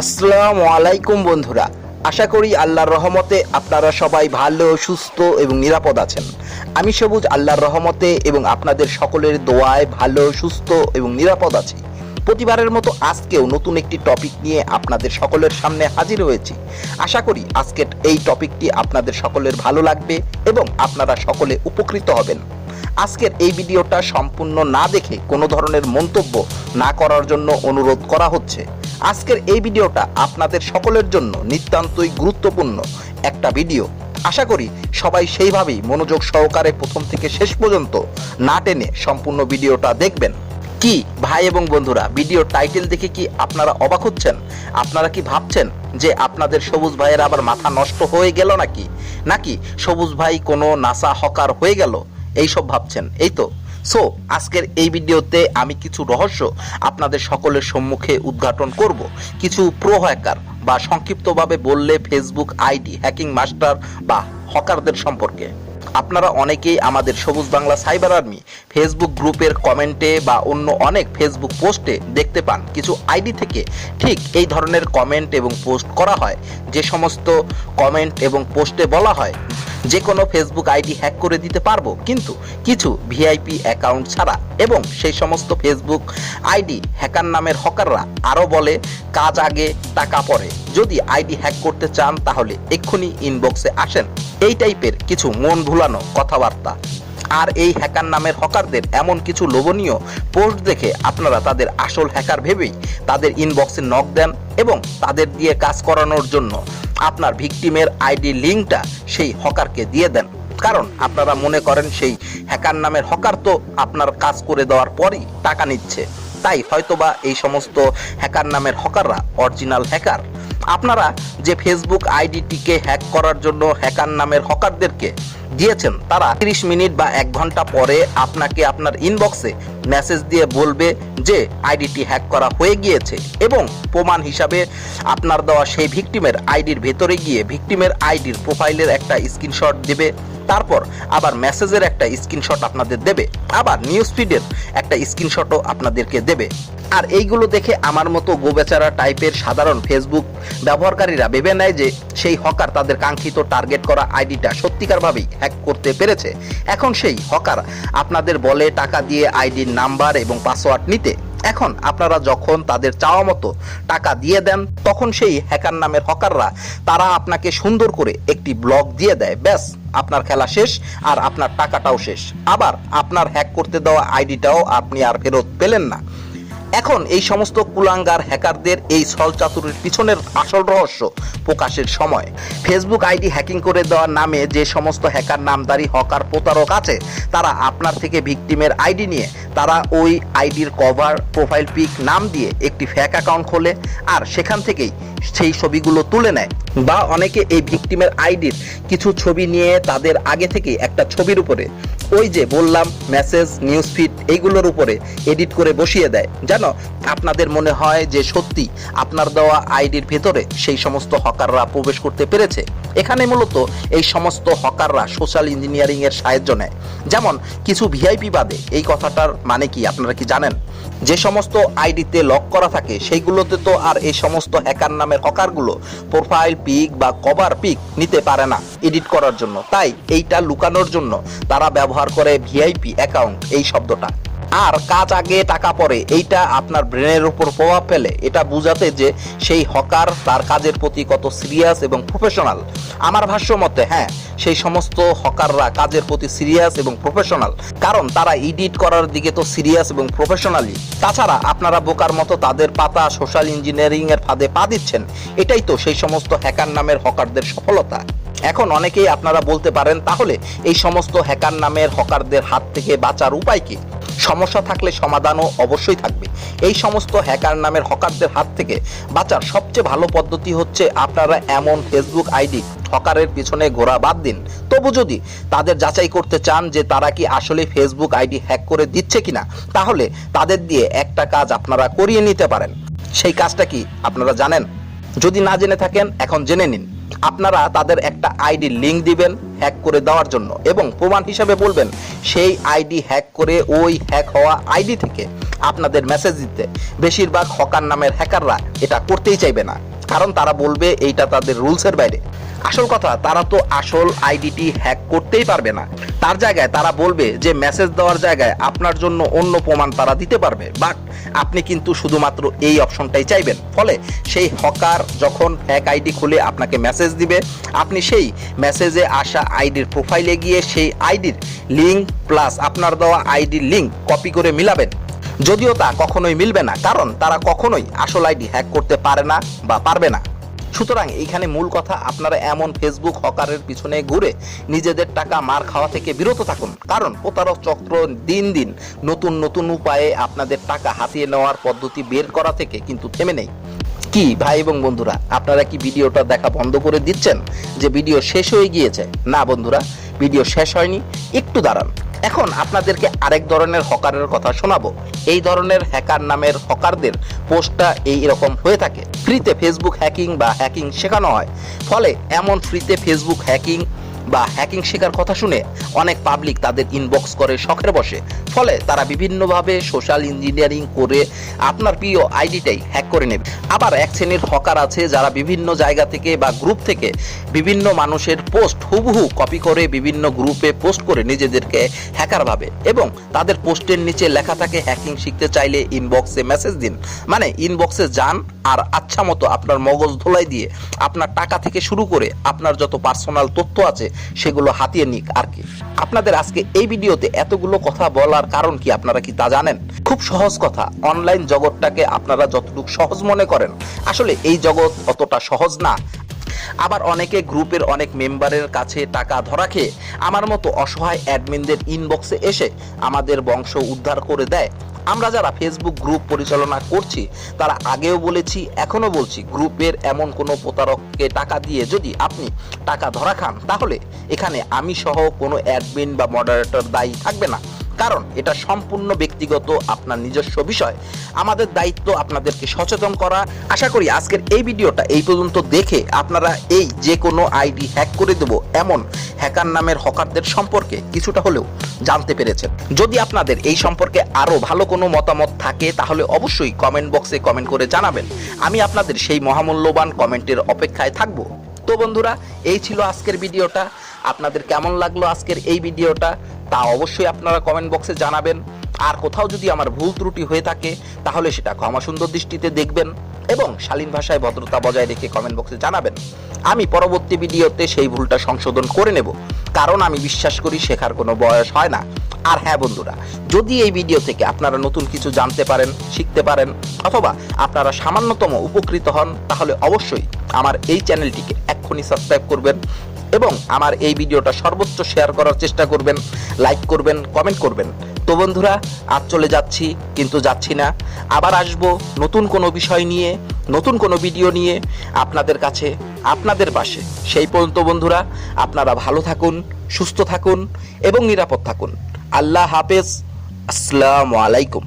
আসসালামু আলাইকুম বন্ধুরা, আশা করি আল্লাহর রহমতে আপনারা সবাই ভালো, সুস্থ এবং নিরাপদ আছেন। আমি সবুজ আল্লাহর রহমতে এবং আপনাদের সকলের দোয়ায় ভালো, সুস্থ এবং নিরাপদ আছি। প্রতিবারের মতো আজকেও নতুন একটি টপিক নিয়ে আপনাদের সকলের সামনে হাজির হয়েছি। আশা করি আজকের এই টপিকটি আপনাদের সকলের ভালো লাগবে এবং আপনারা সকলে উপকৃত হবেন। আজকের এই ভিডিওটা সম্পূর্ণ না দেখে কোনো ধরনের মন্তব্য না করার জন্য অনুরোধ করা হচ্ছে। আজকের এই ভিডিওটা আপনাদের সকলের জন্য নিতান্তই গুরুত্বপূর্ণ একটা ভিডিও। আশা করি সবাই সেইভাবেই মনোযোগ সহকারে প্রথম থেকে শেষ পর্যন্ত না টেনে সম্পূর্ণ ভিডিওটা দেখবেন। কি ভাই এবং বন্ধুরা, ভিডিও টাইটেল দেখে কি আপনারা অবাক হচ্ছেন? আপনারা কি ভাবছেন যে আপনাদের সবুজ ভাইয়ের আবার মাথা নষ্ট হয়ে গেল নাকি সবুজ ভাই কোনো নাসা হকার হয়ে গেল, এইসব ভাবছেন? এই তো। সো আজকের এই ভিডিওতে আমি কিছু রহস্য আপনাদের সকলের সম্মুখে উদ্ঘাটন করব। কিছু প্রো হ্যাকার বা সংক্ষিপ্তভাবে বললে ফেসবুক আইডি হ্যাকিং মাস্টার বা হকারদের সম্পর্কে। আপনারা অনেকেই আমাদের সবুজ বাংলা সাইবার আর্মি ফেসবুক গ্রুপের কমেন্টে বা অন্য অনেক ফেসবুক পোস্টে দেখতে পান কিছু আইডি থেকে ঠিক এই ধরনের কমেন্ট এবং পোস্ট করা হয়। যে সমস্ত কমেন্ট এবং পোস্টে বলা হয় যে কোনো ফেসবুক আইডি হ্যাক করে দিতে পারবো, কিন্তু কিছু ভিআইপি অ্যাকাউন্ট ছাড়া। এবং সেই সমস্ত ফেসবুক আইডি হ্যাকার নামের হকাররা আরও বলে কাজ আগে টাকা পরে, যদি আইডি হ্যাক করতে চান তাহলে এক্ষুনি ইনবক্সে আসেন। এই টাইপের কিছু মন ভুলানো কথাবার্তা। আর এই হ্যাকার নামের হকারদের এমন কিছু লোভনীয় পোস্ট দেখে আপনারা তাদের আসল হ্যাকার ভেবেই তাদের ইনবক্সে নক দেন এবং তাদের দিয়ে কাজ করানোর জন্য আপনার ভিকটিমের আইডি লিঙ্কটা সেই হকারকে দিয়ে দেন। কারণ আপনারা মনে করেন সেই হ্যাকার নামের হকার তো আপনার কাজ করে দেওয়ার পরই টাকা নিচ্ছে, তাই হয়তোবা এই সমস্ত হ্যাকার নামের হকাররা অরিজিনাল হ্যাকার। আপনারা যে ফেসবুক আইডিটিকে হ্যাক করার জন্য হ্যাকার নামের হকারদেরকে দিয়েছেন, তারা 30 মিনিট বা 1 ঘন্টা পরে আপনাকে আপনার ইনবক্সে মেসেজ দিয়ে বলবে যে আইডিটি হ্যাক করা হয়ে গিয়েছে এবং প্রমাণ হিসাবে আপনার দেওয়া সেই ভিকটিমের আইডির ভেতরে গিয়ে ভিকটিমের আইডির প্রোফাইলের একটা স্ক্রিনশট দেবে, তারপর আবার মেসেজের একটা স্ক্রিনশট আপনাদের দেবে, আবার নিউজ ফিডের একটা স্ক্রিনশটও আপনাদেরকে দেবে। আর এইগুলো দেখে আমার মতো গোবেচারা টাইপের সাধারণ ফেসবুক ব্যবহারকারীরা ভেবে নেয় যে সেই হকার তাদের কাঙ্ক্ষিত টার্গেট করা আইডিটা সত্যিকারভাবেই হ্যাক করতে পেরেছে। এখন সেই হকার আপনাদের বলে টাকা দিয়ে আইডির নাম্বার এবং পাসওয়ার্ড নিতে। এখন আপনারা যখন তাদের চাওয়া মতো টাকা দিয়ে দেন, তখন সেই হ্যাকার নামের হকাররা তারা আপনাকে সুন্দর করে একটি ব্লক দিয়ে দেয়। ব্যাস, আপনার খেলা শেষ আর আপনার টাকাটাও শেষ। আবার আপনার হ্যাক করতে দেওয়া আইডিটাও আপনি আর ফেরত পেলেন না। এখন এই সমস্ত কুলাঙ্গার হ্যাকারদের এই ছলচাতুরির পিছনের আসল রহস্য প্রকাশের সময়। ফেসবুক আইডি হ্যাকিং করে দেওয়ার নামে যে সমস্ত হ্যাকার নামধারী হকার প্রতারক আছে, তারা আপনার থেকে ভিকটিমের আইডি নিয়ে তারা ওই আইডির কভার, প্রোফাইল পিক নাম দিয়ে একটি ফেক অ্যাকাউন্ট খোলে আর সেখান থেকেই সেই ছবিগুলো তুলে নেয়। বা অনেকে এই ভিকটিমের আইডির কিছু ছবি নিয়ে তাদের আগে থেকে একটা ছবির উপরে ওই যে বললাম মেসেজ, নিউজ ফিড এইগুলোর উপরে এডিট করে বসিয়ে দেয়, যেন আপনাদের মনে হয় যে সত্যি আপনার দেওয়া আইডির ভেতরে সেই সমস্ত হকাররা প্রবেশ করতে পেরেছে। এখানে মূলত এই সমস্ত হকাররা সোশ্যাল ইঞ্জিনিয়ারিং এর সাহায্য নেয়। যেমন কিছু ভিআইপি বাদে, এই কথাটার মানে কি আপনারা কি জানেন? যে সমস্ত আইডিতে লক করা থাকে সেইগুলোতে তো আর এই সমস্ত হ্যাকার নামের হকারগুলো প্রোফাইল পিক বা কভার পিক নিতে পারে না এডিট করার জন্য। তাই এইটা লুকানোর জন্য তারা ব্যবহার করে ভিআইপি অ্যাকাউন্ট এই শব্দটা। আর কাজ আগে টাকা পরে, এইটা আপনার ব্রেনের উপর প্রভাব ফেলে এটা বোঝাতে যে সেই হকার তার কাজের প্রতি কত সিরিয়াস এবং প্রফেশনাল। আমার ভাষ্য মতে হ্যাঁ, সেই সমস্ত হকাররা কাজের প্রতি সিরিয়াস এবং প্রফেশনাল, কারণ তারা এডিট করার দিকে তো সিরিয়াস এবং প্রফেশনালি। তাছাড়া আপনারা বোকার মতো তাদের পাতা সোশ্যাল ইঞ্জিনিয়ারিং এর ফাঁদে পা দিচ্ছেন, এটাই তো সেই সমস্ত হ্যাকার নামের হকারদের সফলতা। এখন অনেকেই আপনারা বলতে পারেন, তাহলে এই সমস্ত হ্যাকার নামের হকারদের হাত থেকে বাঁচার উপায় কি? সমস্যা থাকলে সমাধানও অবশ্যই থাকবে। এই সমস্ত হ্যাকার নামের হকারদের হাত থেকে বাঁচার সবচেয়ে ভালো পদ্ধতি হচ্ছে আপনারা এমন ফেসবুক আইডি হকারের পিছনে ঘোরা বাদ দিন। তবু যদি তাদের যাচাই করতে চান যে তারা কি আসলে ফেসবুক আইডি হ্যাক করে দিচ্ছে কিনা, তাহলে তাদের দিয়ে একটা কাজ আপনারা করিয়ে নিতে পারেন। সেই কাজটা কি আপনারা জানেন? যদি না জেনে থাকেন এখন জেনে নিন। আপনারা তাদের একটা আইডি লিংক দিবেন হ্যাক করে দেওয়ার জন্য, এবং প্রমাণ হিসাবে বলবেন সেই আইডি হ্যাক করে ওই হ্যাক হওয়া আইডি থেকে আপনাদের মেসেজ দিতে। বেশিরভাগ হকার নামের হ্যাকাররা এটা করতেই চাইবে না, কারণ তারা বলবে এইটা তাদের রুলসের বাইরে। আসল কথা, তারা তো আসল আইডিটি হ্যাক করতেই পারবে না। তার জায়গায় তারা বলবে যে মেসেজ দেওয়ার জায়গায় আপনার জন্য অন্য প্রমাণ তারা দিতে পারবে, বাট আপনি কিন্তু শুধুমাত্র এই অপশনটাই চাইবেন। ফলে সেই হকার যখন হ্যাক আইডি খুলে আপনাকে মেসেজ দিবে, আপনি সেই মেসেজে আসা আইডির প্রোফাইলে গিয়ে সেই আইডির লিঙ্ক প্লাস আপনার দেওয়া আইডির লিঙ্ক কপি করে মিলাবেন। যদিও তা কখনোই মিলবে না, কারণ তারা কখনোই আসল আইডি হ্যাক করতে পারে না বা পারবে না। সুতরাং এইখানে মূল কথা, আপনারা এমন ফেসবুক হকারের পিছনে ঘুরে নিজেদের টাকা মার খাওয়া থেকে বিরত থাকুন, কারণ প্রতারক চক্র দিন দিন নতুন নতুন উপায়ে আপনাদের টাকা হাতিয়ে নেওয়ার পদ্ধতি বের করা থেকে কিন্তু থেমে নেই। কি ভাই এবং বন্ধুরা, আপনারা কি ভিডিওটা দেখা বন্ধ করে দিচ্ছেন যে ভিডিও শেষ হয়ে গিয়েছে? না বন্ধুরা, ভিডিও শেষ হয়নি, একটু দাঁড়ান। এখন আপনাদেরকে আরেক ধরনের হকারের কথা শোনাবো। এই ধরনের হ্যাকার নামের হকারদের পোস্টটা এই রকম হয়ে থাকে। ফ্রিতে ফেসবুক হ্যাকিং বা হ্যাকিং শেখানো হয়। ফলে এমন ফ্রিতে ফেসবুক হ্যাকিং বা হ্যাকিং শেখার কথা শুনে অনেক পাবলিক তাদের ইনবক্স করে শখের বসে। ফলে তারা বিভিন্নভাবে সোশ্যাল ইঞ্জিনিয়ারিং করে আপনার প্রিয় আইডিটাই হ্যাক করে নেবে। আবার এক শ্রেণীর হকার আছে যারা বিভিন্ন জায়গা থেকে বা গ্রুপ থেকে বিভিন্ন মানুষের পোস্ট হুবহু কপি করে বিভিন্ন গ্রুপে পোস্ট করে নিজেদেরকে হ্যাকার ভাবে, এবং তাদের পোস্টের নিচে লেখা থাকে হ্যাকিং শিখতে চাইলে ইনবক্সে মেসেজ দিন। মানে ইনবক্সে যান আর আচ্ছা মতো আপনার মগজ ধোলাই দিয়ে আপনার টাকা থেকে শুরু করে আপনার যত পার্সোনাল তথ্য আছে সেগুলো হাতিয়ে নিক আর কি। আপনাদের আজকে এই ভিডিওতে এতগুলো কথা বলার কারণ কি আপনারা কি তা জানেন? খুব সহজ কথা, অনলাইন জগৎটাকে আপনারা যতটুকু সহজ মনে করেন, আসলে এই জগৎ অতটা সহজ না। আবার অনেকে গ্রুপের অনেক মেম্বারের কাছে টাকা ধরা খেয়ে আমার মতো অসহায় অ্যাডমিনদের ইনবক্সে এসে আমাদের বংশ উদ্ধার করে দেয়। আমরা যারা ফেসবুক গ্রুপ পরিচালনা করছি তারা আগেও বলেছি, এখনো বলছি, গ্রুপের এমন কোনো প্রতারককে টাকা দিয়ে যদি আপনি টাকা ধরা খান, তাহলে এখানে আমি সহ কোনো অ্যাডমিন বা মডারেটর দায়ী থাকবে না, কারণ এটা সম্পূর্ণ ব্যক্তিগত আপনার নিজস্ব বিষয়। আমাদের দায়িত্ব আপনাদেরকে সচেতন করা। আশা করি আজকের এই ভিডিওটা এই পর্যন্ত দেখে আপনারা এই যে কোনো আইডি হ্যাক করে দেব এমন হ্যাকার নামের হকারদের সম্পর্কে কিছুটা হলেও জানতে পেরেছেন। যদি আপনাদের এই সম্পর্কে আরও ভালো কোনো মতামত থাকে তাহলে অবশ্যই কমেন্ট বক্সে কমেন্ট করে জানাবেন। আমি আপনাদের সেই মহামূল্যবান কমেন্টের অপেক্ষায় থাকব। তো বন্ধুরা, এই ছিল আজকের ভিডিওটা। আপনাদের কেমন লাগলো আজকের এই ভিডিওটা তা অবশ্যই আপনারা কমেন্ট বক্সে জানাবেন। আর কোথাও যদি আমার ভুল ত্রুটি হয়ে থাকে তাহলে সেটা ক্ষমা সুন্দর দৃষ্টিতে দেখবেন এবং শালীন ভাষায় ভদ্রতা বজায় রেখে কমেন্ট বক্সে জানাবেন। আমি পরবর্তী ভিডিওতে সেই ভুলটা সংশোধন করে নেব, কারণ আমি বিশ্বাস করি শেখার কোনো বয়স হয় না। আর হ্যাঁ বন্ধুরা, যদি এই ভিডিও থেকে আপনারা নতুন কিছু জানতে পারেন, শিখতে পারেন, অথবা আপনারা সামান্যতম উপকৃত হন, তাহলে অবশ্যই আমার এই চ্যানেলটিকে এক্ষুনি সাবস্ক্রাইব করবেন এবং আমার এই ভিডিওটা সর্বোচ্চ শেয়ার করার চেষ্টা করবেন, লাইক করবেন, কমেন্ট করবেন। তো বন্ধুরা, আজ চলে যাচ্ছি, কিন্তু যাচ্ছি না। আবার আসবো নতুন কোনো বিষয় নিয়ে, নতুন কোনো ভিডিও নিয়ে আপনাদের কাছে, আপনাদের পাশে। সেই পর্যন্ত বন্ধুরা, আপনারা ভালো থাকুন, সুস্থ থাকুন এবং নিরাপদ থাকুন। আল্লাহ হাফেজ। আসসালামু আলাইকুম।